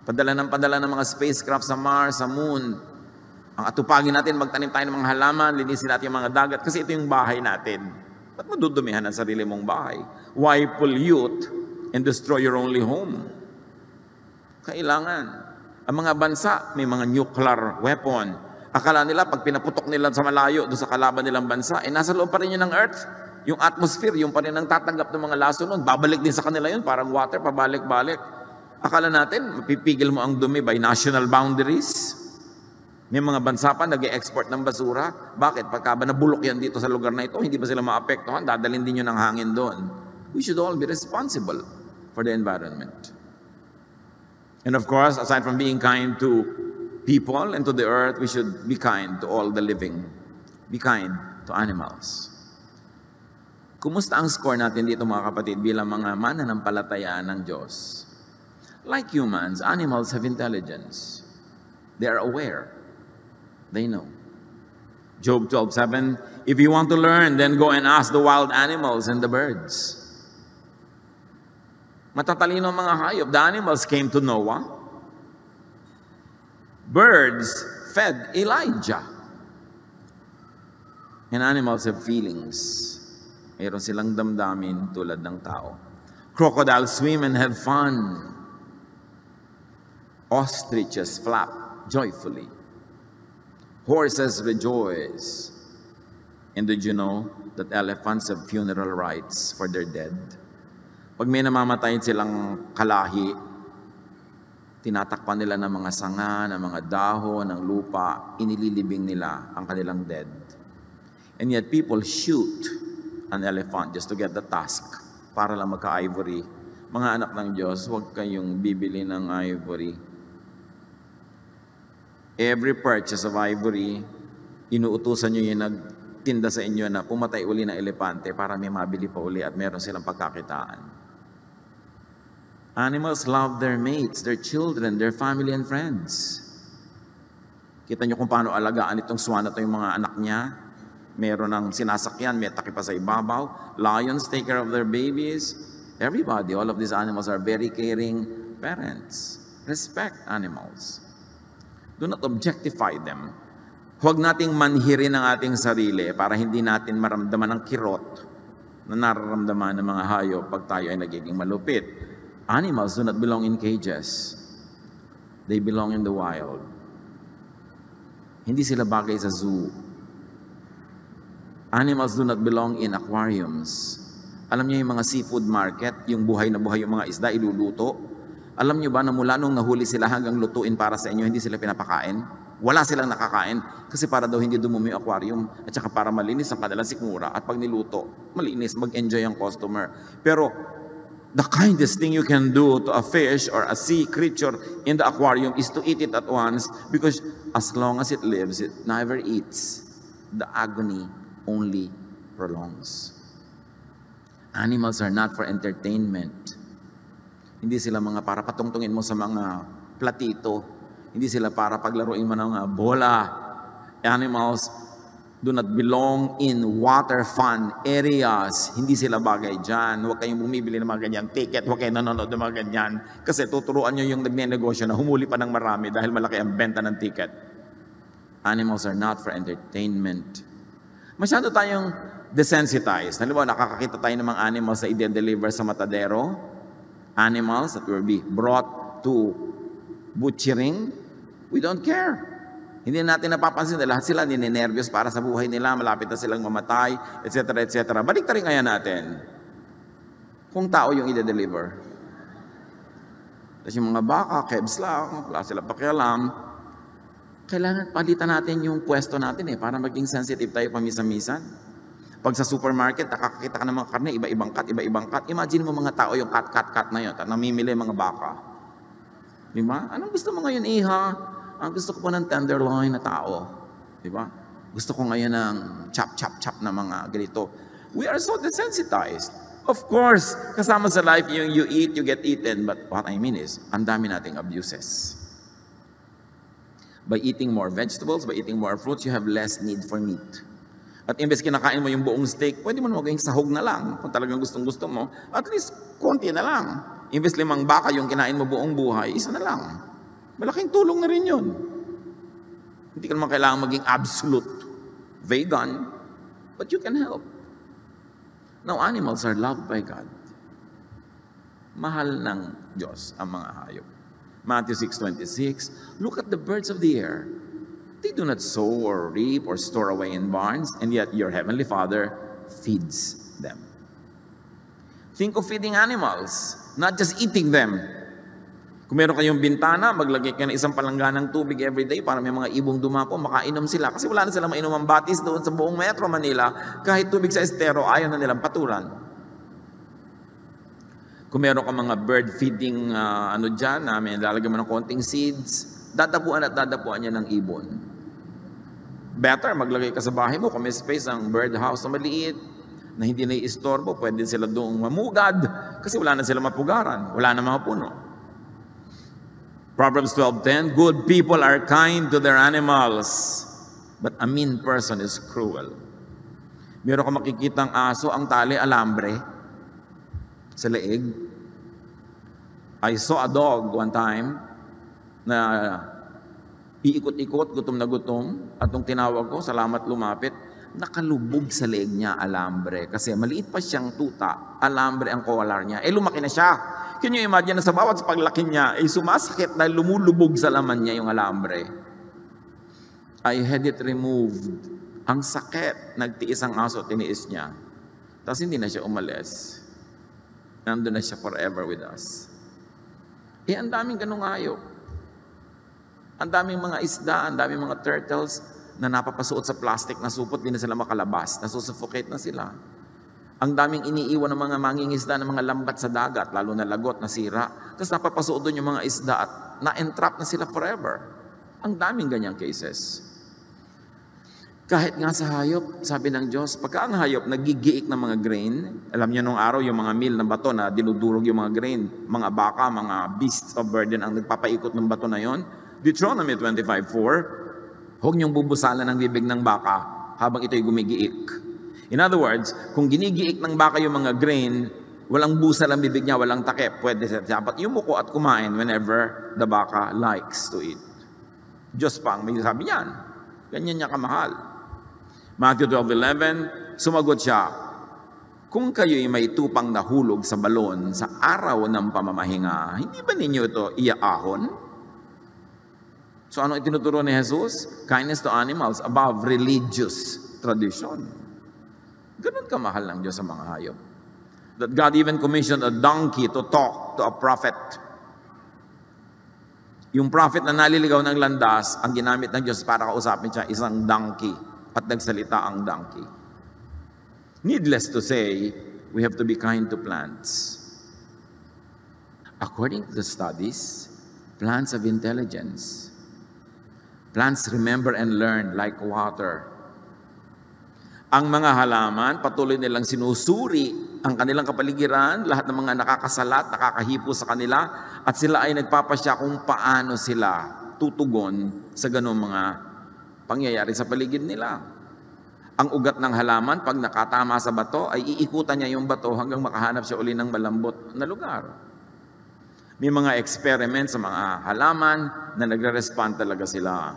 Padala ng mga spacecraft sa Mars, sa Moon. Ang atupagin natin, magtanim tayo ng mga halaman, linisin natin yung mga dagat, kasi ito yung bahay natin. Ba't mo dudumihan ang sarili mong bahay? Why pollute and destroy your only home? Kailangan. Ang mga bansa, may mga nuclear weapon. Akala nila, pag pinaputok nila sa malayo, doon sa kalaban nilang bansa, nasa loob pa rin yun ng Earth. Yung atmosphere, yung pa rin ang tatanggap ng mga laso nun. Babalik din sa kanila yun, parang water, pabalik-balik. Akala natin, mapipigil mo ang dumi by national boundaries. May mga bansa pa nag-e-export ng basura. Bakit? Pagka ba nabulok yan dito sa lugar na ito, hindi ba sila maapektuhan? Dadalhin din yun ng hangin doon. We should all be responsible for the environment. And of course, aside from being kind to people and to the earth, we should be kind to all the living. Be kind to animals. Kumusta ang score natin dito mga kapatid bilang mga mananampalataya ng Diyos? Like humans, animals have intelligence. They are aware. They know. Job 12:7, if you want to learn, then go and ask the wild animals and the birds. Matatalino ang mga hayop. The animals came to Noah. Birds fed Elijah. And animals have feelings. Mayroon silang damdamin tulad ng tao. Crocodiles swim and have fun. Ostriches flap joyfully. Horses rejoice. And did you know that elephants have funeral rites for their dead? Pag may namamatay silang kalahi, tinatakpan nila ng mga sanga, ng mga dahon, ng lupa, inililibing nila ang kanilang dead. And yet people shoot an elephant just to get the tusk para lang magka-ivory. Mga anak ng Diyos, huwag kayong bibili ng ivory. Every purchase of ivory, inuutusan nyo yung nagtinda sa inyo na pumatay uli ng elepante para may mabili pa uli at meron silang pagkakitaan. Animals love their mates, their children, their family and friends. Kita nyo kung paano alagaan itong swan na ito yung mga anak niya. Meron ng sinasakyan, may takip pa sa ibabaw. Lions take care of their babies. Everybody, all of these animals are very caring parents. Respect animals. Do not objectify them. Huwag nating manhirin ang ating sarili para hindi natin maramdaman ang kirot na nararamdaman ng mga hayop pag tayo ay nagiging malupit. Animals do not belong in cages. They belong in the wild. Hindi sila bagay sa zoo. Animals do not belong in aquariums. Alam niyo yung mga seafood market, yung buhay na buhay yung mga isda, iluluto. Alam niyo ba na mula nung nahuli sila hanggang lutuin para sa inyo, hindi sila pinapakain? Wala silang nakakain kasi para daw hindi dumumi yung aquarium at saka para malinis ang kanilang sikmura at pag niluto, malinis, mag-enjoy ang customer. Pero the kindest thing you can do to a fish or a sea creature in the aquarium is to eat it at once because as long as it lives, it never eats. The agony only prolongs. Animals are not for entertainment. Hindi sila mga para patungtungin mo sa mga platito. Hindi sila para paglaruin mo ng bola. Animals do not belong in water fun areas. Hindi sila bagay dyan. Huwag kayong bumibili ng mga ganyang ticket. Huwag kayong nanonood ng mga ganyan. Kasi tuturuan nyo yung nagnenegosyo na humuli pa ng marami dahil malaki ang benta ng ticket. Animals are not for entertainment. Masyado tayong desensitized. Halimbawa, nakakakita tayo ng mga animals na i-deliver sa matadero. Animals that will be brought to butchering. We don't care. Hindi natin napapansin na lahat sila ninenervyos para sa buhay nila, malapit na silang mamatay, etc. etc. Balik rin kaya natin kung tao yung i-deliver. Tapos yung mga baka, kebs lang, wala sila pakialam. Kailangan palitan natin yung pwesto natin para maging sensitive tayo pamisa-misan. Pag sa supermarket, nakakakita ka ng mga karne, iba-ibang cut. Imagine mo mga tao yung cut na yun, namimili mga baka. Di ba? Anong gusto mo ngayon, iha? Ang gusto ko po ng tenderloin na tao. Di ba? Gusto ko ngayon ng chop na mga ganito. We are so desensitized. Of course, kasama sa life, yung you eat, you get eaten. But what I mean is, ang dami nating abuses. By eating more vegetables, by eating more fruits, you have less need for meat. At imbes kinakain mo yung buong steak, pwede mo maging sahog na lang. Kung talagang gustong-gusto mo, at least konti na lang. Imbes 5 baka yung kinain mo buong buhay, 1 na lang. Malaking tulong na rin yun. Hindi ka naman kailangan maging absolute vegan, but you can help. Now, animals are loved by God. Mahal ng Diyos ang mga hayop. Matthew 6:26, look at the birds of the air. They do not sow or reap or store away in barns, and yet your heavenly Father feeds them. Think of feeding animals, not just eating them. Kung meron kayong bintana, maglagay kayo ng isang palangganang tubig every day para may mga ibong dumapo, makainom sila. Kasi wala na silang mainom ang batis doon sa buong Metro Manila. Kahit tubig sa estero, ayaw na nilang patulan. Kung meron ka mga bird feeding dyan, may lalagyan mo ng konting seeds, dadapuan at dadapuan niya ng ibon. Better, maglagay ka sa bahay mo kung may space ang bird house na maliit, na hindi naiistorbo, pwede sila doong mamugad kasi wala na sila mapugaran, wala na mga puno. Proverbs 12:10, good people are kind to their animals, but a mean person is cruel. Meron ka makikitang aso, ang tali, alambre, sa leeg. I saw a dog one time na iikot-ikot, gutom na gutom, at nung tinawag ko, salamat lumapit, nakalubog sa leeg niya, alambre. Kasi maliit pa siyang tuta, alambre ang collar niya. Lumaki na siya. Can you imagine na sa bawat paglaki niya, sumasakit dahil lumulubog sa laman niya yung alambre. I had it removed. Ang sakit, nagtiis ang aso, tiniis niya. Tapos hindi na siya umalis. Nandun na siya forever with us. Ang daming ganung hayop. Ang daming mga isda, ang daming mga turtles na napapasuot sa plastic na supot, di na sila makalabas. Nasusuffocate na sila. Ang daming iniiwan ng mga mangingisda ng mga lambat sa dagat, lalo na lagot, nasira. Tapos napapasuot doon yung mga isda at na-entrap na sila forever. Ang daming ganyang cases. Kahit nga sa hayop, sabi ng Diyos, pagka ang hayop nagigiik ng mga grain, alam niyo nung araw yung mga meal ng bato na dinudurog yung mga grain, mga baka, mga beasts of burden ang nagpapaikot ng bato na yon. Deuteronomy 25:4, huwag niyong bubusalan ang bibig ng baka habang ito'y gumigiik. In other words, kung ginigiik ng baka yung mga grain, walang busal ang bibig niya, walang takip, pwede siya dapat yumuko at kumain whenever the baka likes to eat. Diyos pa ang may sabi niyan. Ganyan niya kamahal. Matthew 12:11, sumagot siya, kung kayo'y may tupang nahulog sa balon sa araw ng pamamahinga, hindi ba ninyo ito iaahon? So ano itinuturo ni Jesus? Kindness to animals above religious tradition. Ganun kamahal ng Diyos sa mga hayop. That God even commissioned a donkey to talk to a prophet. Yung prophet na naliligaw ng landas, ang ginamit ng Diyos para kausapin siya, isang donkey. At nagsalita ang donkey. Needless to say, we have to be kind to plants. According to the studies, plants have intelligence. Plants remember and learn like water. Ang mga halaman, patuloy nilang sinusuri ang kanilang kapaligiran, lahat ng mga nakakasalat, nakakahipo sa kanila, at sila ay nagpapasya kung paano sila tutugon sa ganung mga pangyayari sa paligid nila. Ang ugat ng halaman, pag nakatama sa bato, ay iikutan niya yung bato hanggang makahanap siya uli ng malambot na lugar. May mga experiments sa mga halaman na nagre-respond talaga sila.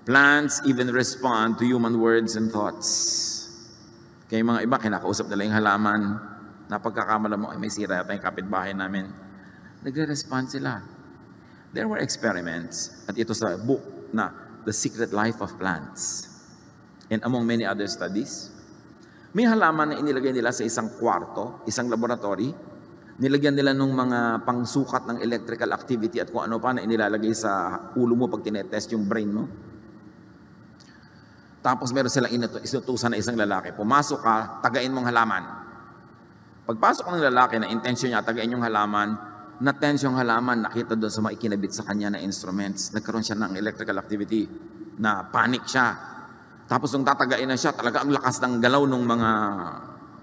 Plants even respond to human words and thoughts. Kaya mga iba, kinakausap nila yung halaman, na pagkakamala mo, ay may sira yata yung kapitbahay namin. Nagre-respond sila. There were experiments, at ito sa book na The Secret Life of Plants. And among many other studies, may halaman na inilagay nila sa isang kwarto, isang laboratory. Nilagyan nila ng mga pangsukat ng electrical activity at kung ano pa na inilalagay sa ulo mo pag tinetest yung brain mo. Tapos meron silang inutusan na isang lalaki. Pumasok ka, tagain mong halaman. Pagpasok ng lalaki na intensyon niya, tagain yung halaman, na-tense yung halaman, nakita doon sa mga ikinabit sa kanya na instruments. Nagkaroon siya ng electrical activity na panic siya. Tapos nung tatagain na siya, talaga ang lakas ng galaw ng mga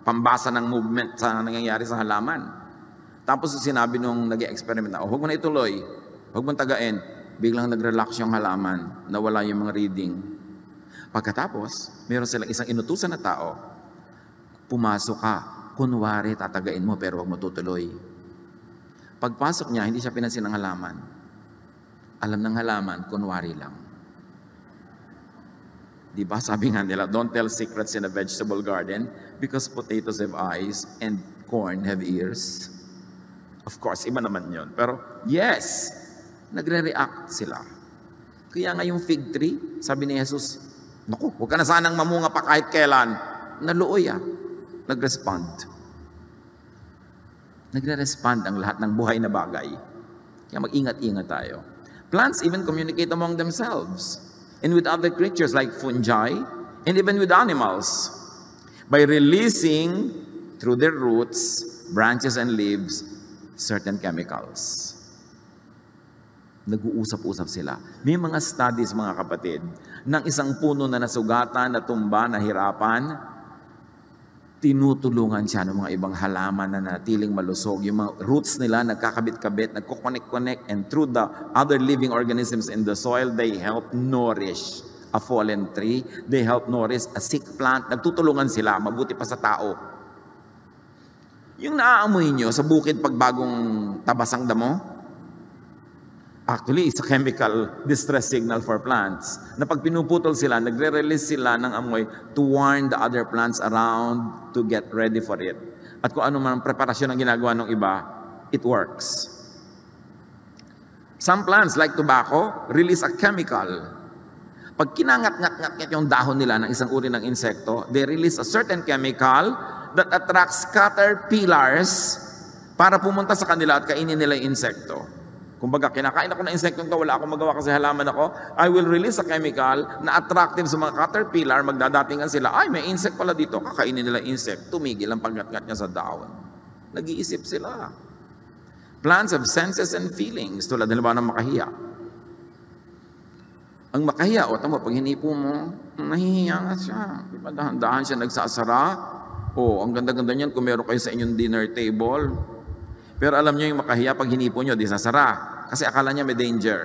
pambasa ng movement sa nangyayari sa halaman. Tapos sinabi nung nag-experiment na, huwag mo na ituloy, huwag mo tagain. Biglang nag-relax yung halaman, nawala yung mga reading. Pagkatapos, meron silang isang inutusan na tao, pumasok ka, kunwari tatagain mo pero huwag mo tutuloy. Pagpasok niya, hindi siya pinansin ng halaman. Alam ng halaman, kunwari lang. Diba? Sabi nga nila, don't tell secrets in a vegetable garden because potatoes have eyes and corn have ears. Of course, iba naman yun. Pero yes, nagre-react sila. Kaya nga yung fig tree, sabi ni Jesus, naku, huwag ka na sanang mamunga pa kahit kailan. Naluoy nag-respond. Nagre-respond ang lahat ng buhay na bagay. Kaya mag-ingat-ingat tayo. Plants even communicate among themselves and with other creatures like fungi and even with animals by releasing through their roots, branches, and leaves certain chemicals. Nag-uusap-usap sila. May mga studies, mga kapatid, ng isang puno na nasugatan, natumba, nahirapan, tinutulungan siya ng mga ibang halaman na natiling malusog. Yung mga roots nila nagkakabit-kabit, nagkukonek-connect, and through the other living organisms in the soil, they help nourish a fallen tree. They help nourish a sick plant. Nagtutulungan sila, mabuti pa sa tao. Yung naaamoy nyo sa bukid pag bagong tabasang damo, actually, it's a chemical distress signal for plants. Na pag pinuputol sila, nagre-release sila ng amoy to warn the other plants around to get ready for it. At kung ano man ang preparasyon ang ginagawa ng iba, it works. Some plants, like tobacco, release a chemical. Pag kinangat-ngat-ngat yung dahon nila ng isang uri ng insekto, they release a certain chemical that attracts caterpillars para pumunta sa kanila at kainin nila yung insekto. Kumbaga, kinakain ako ng insekto ito, wala akong magawa kasi halaman ako, I will release a chemical na attractive sa mga caterpillar, magdadatingan sila, ay, may insect pala dito, kakainin nila insect, tumigil ang paggat-ngat niya sa dahon. Nag-iisip sila. Plants have senses and feelings, tulad halimbawa ng makahiya. Ang makahiya, o tama, pag hinipo mo, nahihiya nga siya. Diba, dahan-dahan siya nagsasara. O, ang ganda-ganda niyan kung meron kayo sa inyong dinner table. Pero alam niyo yung makahiya, pag hinipo niyo, di sasara. Kasi akala niya may danger.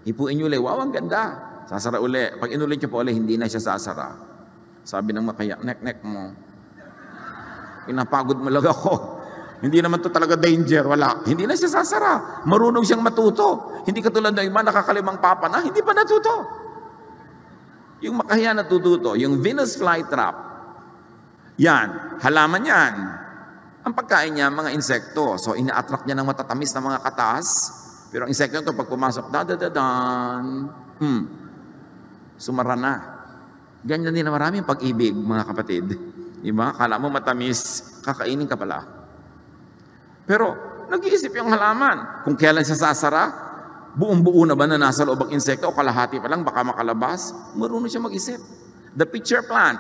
Hipuin niyo ulit, wow, ang ganda. Sasara ulit. Pag inulit niyo po ulit, hindi na siya sasara. Sabi ng makahiya, nek-nek mo. Pinapagod mo lang ako. Hindi naman to talaga danger, wala. Hindi na siya sasara. Marunong siyang matuto. Hindi katulad ng iba, nakakalimang papa na, hindi pa natuto. Yung makahiya natututo, yung Venus flytrap, yan, halaman yan. Ang pagkain niya, mga insekto. So, ina-attract niya ng matatamis na mga katas. Pero ang insekto ito, pag pumasok, da-da-da-dan, sumara na. Ganyan din na maraming pag-ibig, mga kapatid. Diba? Kala mo matamis, kakainin ka pala. Pero, nag-iisip yung halaman. Kung kailan siya sasara, buong-buo na ba na nasa loob ang insekto o kalahati pa lang, baka makalabas, marunong siya mag-isip. The pitcher plant.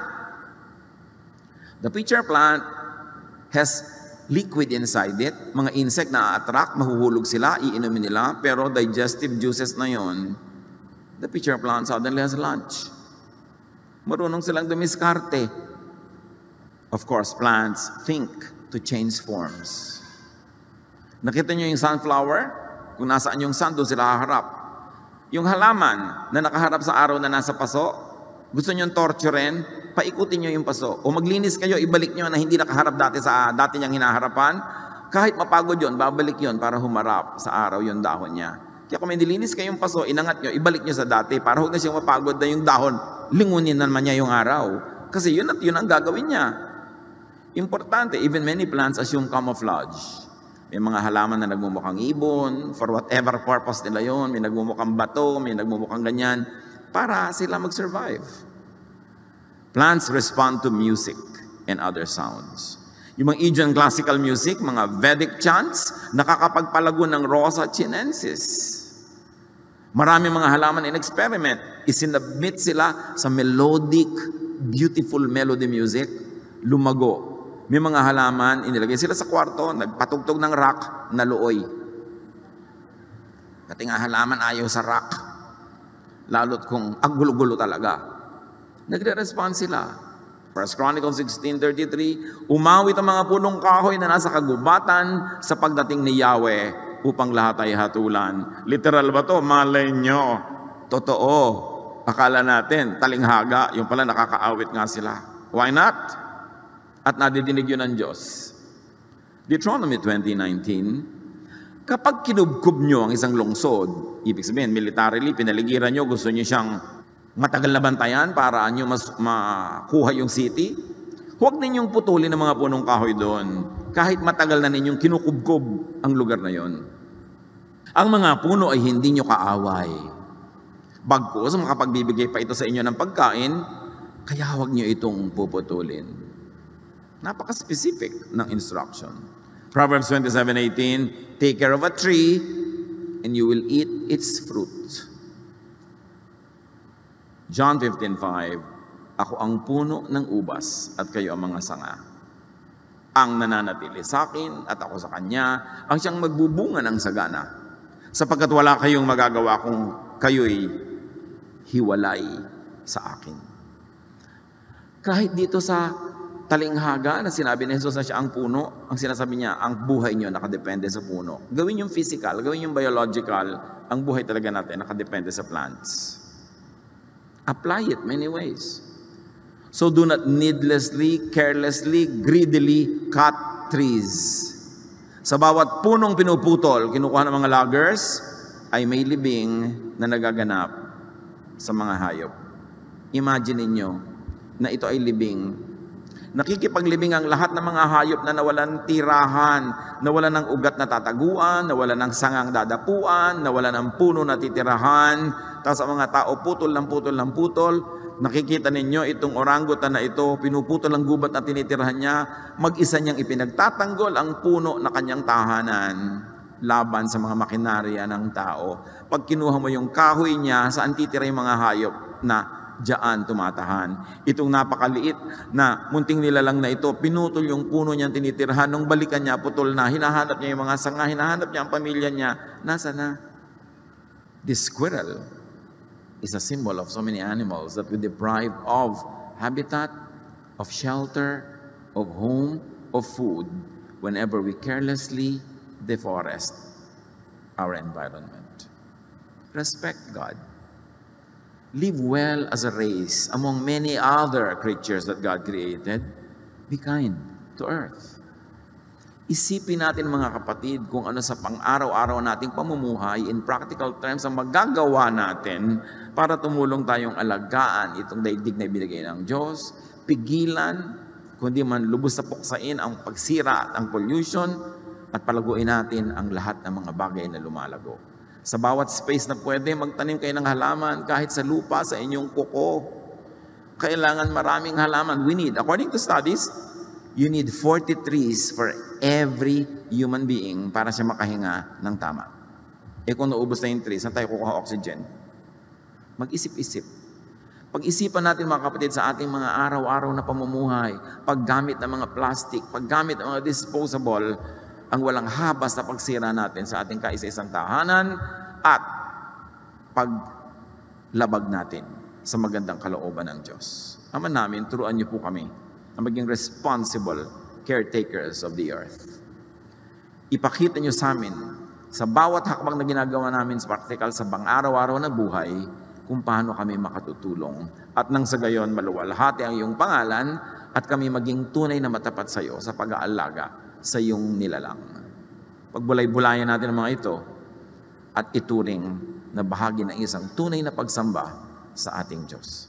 The pitcher plant has liquid inside it. Mga insect na attract, mahuhulog sila, iinumin nila, pero digestive juices na yon, the pitcher plant suddenly has lunch. Marunong silang dumiskarte. Of course, plants think to change forms. Nakita niyo yung sunflower? Kung nasaan yung sun, doon sila haharap. Yung halaman na nakaharap sa araw na nasa paso, gusto niyong torturen, paikutin niyo yung paso. O maglinis kayo, ibalik niyo na hindi nakaharap dati sa dati niyang hinaharapan. Kahit mapagod yon, babalik yon para humarap sa araw yung dahon niya. Kaya kung may nilinis kayong paso, inangat niyo, ibalik niyo sa dati para huwag na siyang mapagod na yung dahon, lingunin naman niya yung araw. Kasi yun at yun ang gagawin niya. Importante, even many plants assume camouflage. May mga halaman na nagmumukhang ibon, for whatever purpose nila yon, may nagmumukhang bato, may nagmumukhang ganyan, para sila mag-survive. Plants respond to music and other sounds. Yung mga Indian classical music, mga Vedic chants, nakakapagpalago ng Rosa chinensis. Marami mga halaman in experiment, isinabmit sila sa melodic, beautiful melody music, lumago. May mga halaman, inilagay sila sa kwarto, nagpatugtog ng rock, naluoy. Kasi nga halaman ayaw sa rock. Lalo't kung ang gulo-gulo talaga. Nagre-respond sila. 1 Chronicles 16:33, umawit ang mga punong kahoy na nasa kagubatan sa pagdating ni Yahweh upang lahat ay hatulan. Literal ba to? Malay nyo. Totoo. Akala natin, talinghaga, yung pala nakakaawit nga sila. Why not? At nadidinig yun ng Diyos. Deuteronomy 20:19, kapag kinubkob nyo ang isang lungsod, ibig sabihin, militarily, pinaligiran nyo, gusto nyo siyang matagal na bantayan para nyo makuha yung city, huwag ninyong putulin ang mga punong kahoy doon, kahit matagal na ninyong kinukubkob ang lugar na yon. Ang mga puno ay hindi nyo kaaway. Bagkus, makapagbibigay pa ito sa inyo ng pagkain, kaya huwag nyo itong puputulin. Napaka-specific ng instruction. Proverbs 27:18, take care of a tree and you will eat its fruit. John 15:5, ako ang puno ng ubas at kayo ang mga sanga. ang nananatili sa akin at ako sa kanya, ang siyang magbubunga ng sagana. Sapagkat wala kayong magagawa kung kayo'y hiwalay sa akin. Kahit dito sa talinghaga na sinabi ni Jesus na siya ang puno, ang sinasabi niya, ang buhay niyo nakadepende sa puno. Gawin yung physical, gawin yung biological, ang buhay talaga natin nakadepende sa plants. Apply it many ways. So do not needlessly, carelessly, greedily cut trees. Sa bawat punong pinuputol, kinukuha ng mga loggers, ay may libing na nagaganap sa mga hayop. Imagine ninyo na ito ay libing. Nakikipaglibing ang lahat ng mga hayop na nawalan tirahan, nawalan ng ugat na tataguan, nawalan ng sangang dadapuan, nawalan ng puno na titirahan, tapos ang mga tao putol ng putol ng putol. Nakikita ninyo itong orangutan na ito, pinuputol ang gubat na tinitirahan niya, mag-isa niyang ipinagtatanggol ang puno na kanyang tahanan laban sa mga makinarya ng tao. Pag kinuha mo yung kahoy niya, saan titira yung mga hayop na diyan tumatahan. Itong napakaliit na munting nilalang na ito, pinutol yung puno niyang tinitirahan, nung balikan niya, putol na, hinahanap niya yung mga sanga, hinahanap niya ang pamilya niya, nasa na? This squirrel is a symbol of so many animals that we deprive of habitat, of shelter, of home, of food, whenever we carelessly deforest our environment. Respect God. Live well as a race among many other creatures that God created. Be kind to earth. Isipin natin mga kapatid kung ano sa pang-araw-araw nating pamumuhay in practical terms ang magagawa natin para tumulong tayong alagaan itong daigdig na ibinigay ng Diyos, pigilan, kundi man lubos na puksain ang pagsira at ang pollution, at palaguin natin ang lahat ng mga bagay na lumalago. Sa bawat space na pwede, magtanim kayo ng halaman kahit sa lupa, sa inyong kuko. Kailangan maraming halaman. We need, according to studies, you need 40 trees for every human being para siya makahinga ng tama. Kung naubos na yung trees, saan tayo kukuha oxygen? Mag-isip-isip. Pag-isipan natin mga kapatid sa ating mga araw-araw na pamumuhay, paggamit ng mga plastic, paggamit ng mga disposable, ang walang habas na pagsira natin sa ating kaisa-isang tahanan at paglabag natin sa magandang kalooban ng Diyos. Ama namin, turuan niyo po kami na maging responsible caretakers of the earth. Ipakita niyo sa amin sa bawat hakbang na ginagawa namin sa practical sa pang-araw-araw na buhay kung paano kami makatutulong at nang sa gayon maluwalhati ang iyong pangalan at kami maging tunay na matapat sa iyo sa pag-aalaga sa iyong nilalang. Pagbulay-bulayan natin ang mga ito at ituring na bahagi ng isang tunay na pagsamba sa ating Diyos.